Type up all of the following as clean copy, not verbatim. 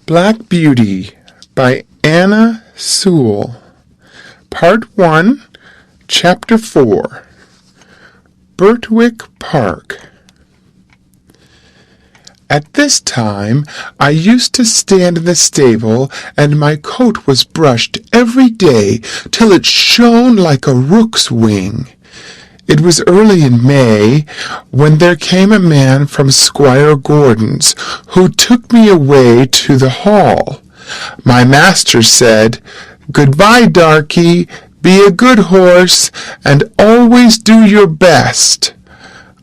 Black Beauty by Anna Sewell. Part 1, Chapter 4. Birtwick Park. At this time, I used to stand in the stable, and my coat was brushed every day till it shone like a rook's wing. It was early in May, when there came a man from Squire Gordon's, who took me away to the hall. My master said, "Good-bye, darky, be a good horse, and always do your best."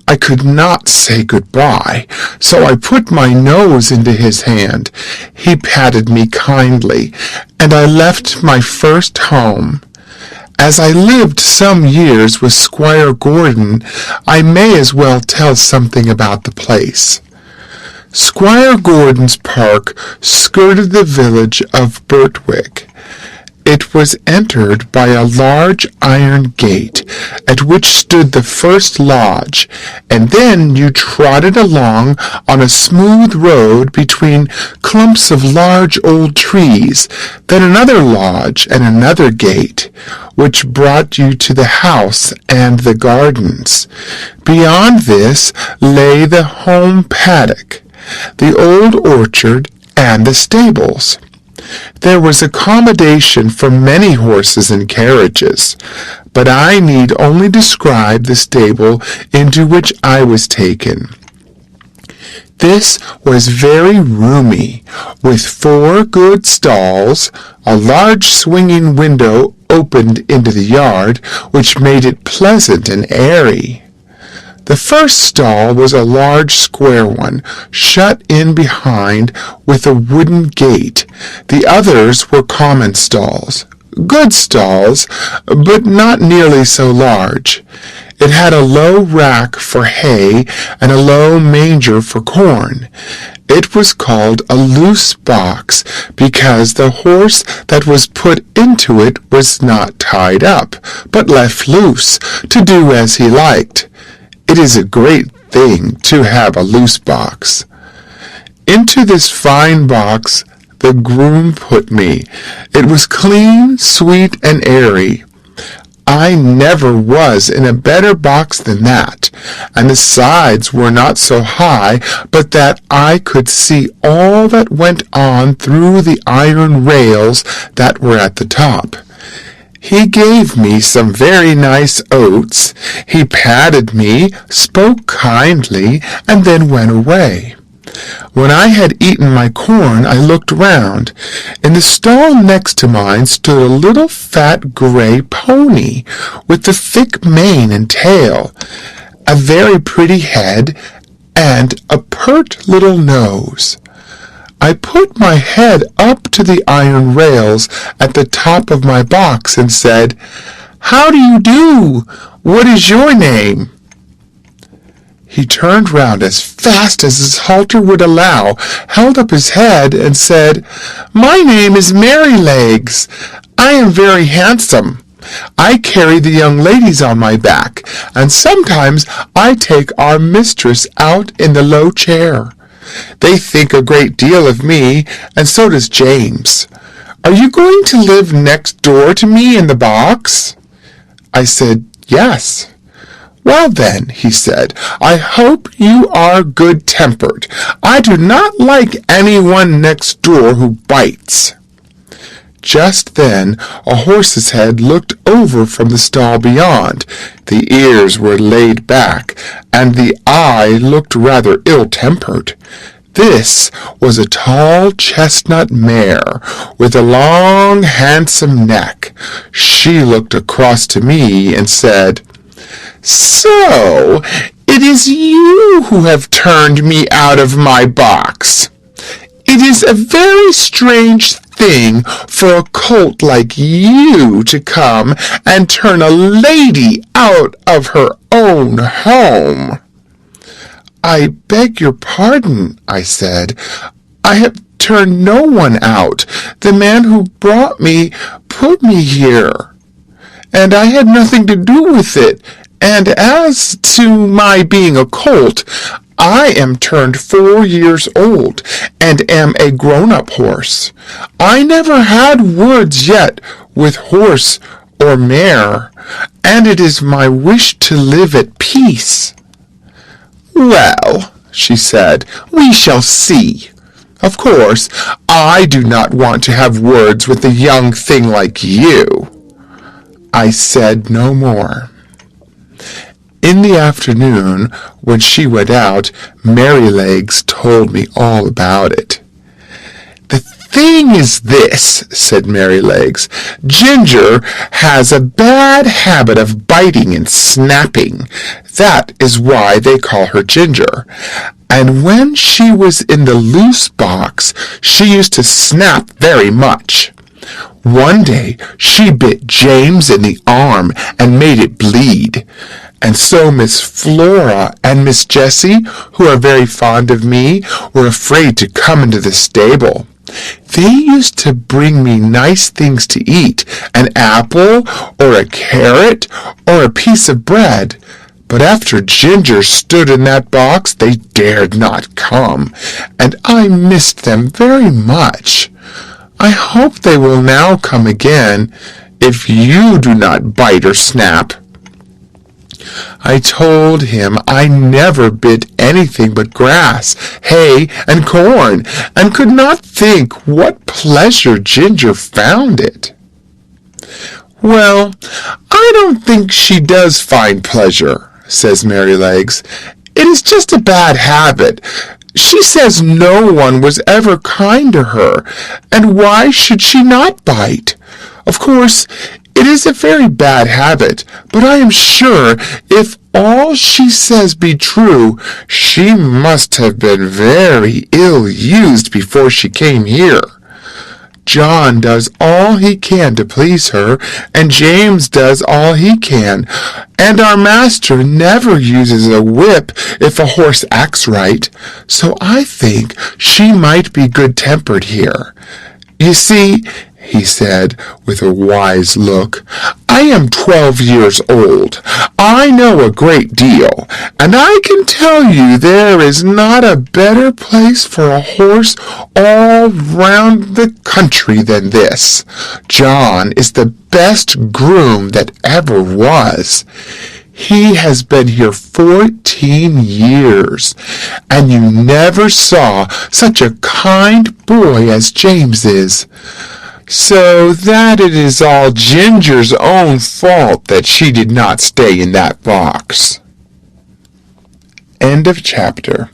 I could not say good-bye, so I put my nose into his hand. He patted me kindly, and I left my first home. As I lived some years with Squire Gordon, I may as well tell something about the place. Squire Gordon's park skirted the village of Birtwick. It was entered by a large iron gate, at which stood the first lodge, and then you trotted along on a smooth road between clumps of large old trees, then another lodge and another gate, which brought you to the house and the gardens. Beyond this lay the home paddock, the old orchard, and the stables. There was accommodation for many horses and carriages, but I need only describe the stable into which I was taken. This was very roomy, with 4 good stalls. A large swinging window opened into the yard, which made it pleasant and airy. The first stall was a large square one, shut in behind with a wooden gate. The others were common stalls, good stalls, but not nearly so large. It had a low rack for hay and a low manger for corn. It was called a loose box because the horse that was put into it was not tied up, but left loose to do as he liked. It is a great thing to have a loose box. Into this fine box the groom put me. It was clean, sweet, and airy. I never was in a better box than that, and the sides were not so high but that I could see all that went on through the iron rails that were at the top. He gave me some very nice oats. He patted me, spoke kindly, and then went away. When I had eaten my corn, I looked round. In the stall next to mine stood a little fat gray pony, with a thick mane and tail, a very pretty head, and a pert little nose. I put my head up to the iron rails at the top of my box and said, "How do you do? What is your name?" He turned round as fast as his halter would allow, held up his head, and said, "My name is Merrylegs. I am very handsome. I carry the young ladies on my back, and sometimes I take our mistress out in the low chair. They think a great deal of me, and so does James. Are you going to live next door to me in the box?" I said, "Yes." "Well then," he said, "I hope you are good-tempered. I do not like anyone next door who bites." Just then a horse's head looked over from the stall beyond. The ears were laid back, and the eye looked rather ill-tempered. This was a tall chestnut mare, with a long, handsome neck. She looked across to me and said, "So, it is you who have turned me out of my box. It is a very strange thing for a colt like you to come and turn a lady out of her own home." "I beg your pardon," I said. "I have turned no one out. The man who brought me put me here, and I had nothing to do with it. And as to my being a colt, I am turned 4 years old, and am a grown-up horse. I never had words yet with horse or mare, and it is my wish to live at peace." "Well," she said, "we shall see. Of course, I do not want to have words with a young thing like you." I said no more. In the afternoon, when she went out, Merrylegs told me all about it. "The thing is this," said Merrylegs. "Ginger has a bad habit of biting and snapping. That is why they call her Ginger. And when she was in the loose box, she used to snap very much. One day she bit James in the arm and made it bleed. And so Miss Flora and Miss Jessie, who are very fond of me, were afraid to come into the stable. They used to bring me nice things to eat, an apple or a carrot or a piece of bread. But after Ginger stood in that box, they dared not come, and I missed them very much. I hope they will now come again, if you do not bite or snap." I told him I never bit anything but grass, hay, and corn, and could not think what pleasure Ginger found it. "Well, I don't think she does find pleasure," says Merrylegs. "It is just a bad habit. She says no one was ever kind to her, and why should she not bite? Of course, it is a very bad habit, but I am sure if all she says be true, she must have been very ill-used before she came here. John does all he can to please her, and James does all he can, and our master never uses a whip if a horse acts right, so I think she might be good-tempered here. You see," he said, with a wise look, "I am 12 years old. I know a great deal, and I can tell you there is not a better place for a horse all round the country than this. John is the best groom that ever was. He has been here 14 years, and you never saw such a kind boy as James is. So that it is all Ginger's own fault that she did not stay in that box." End of chapter.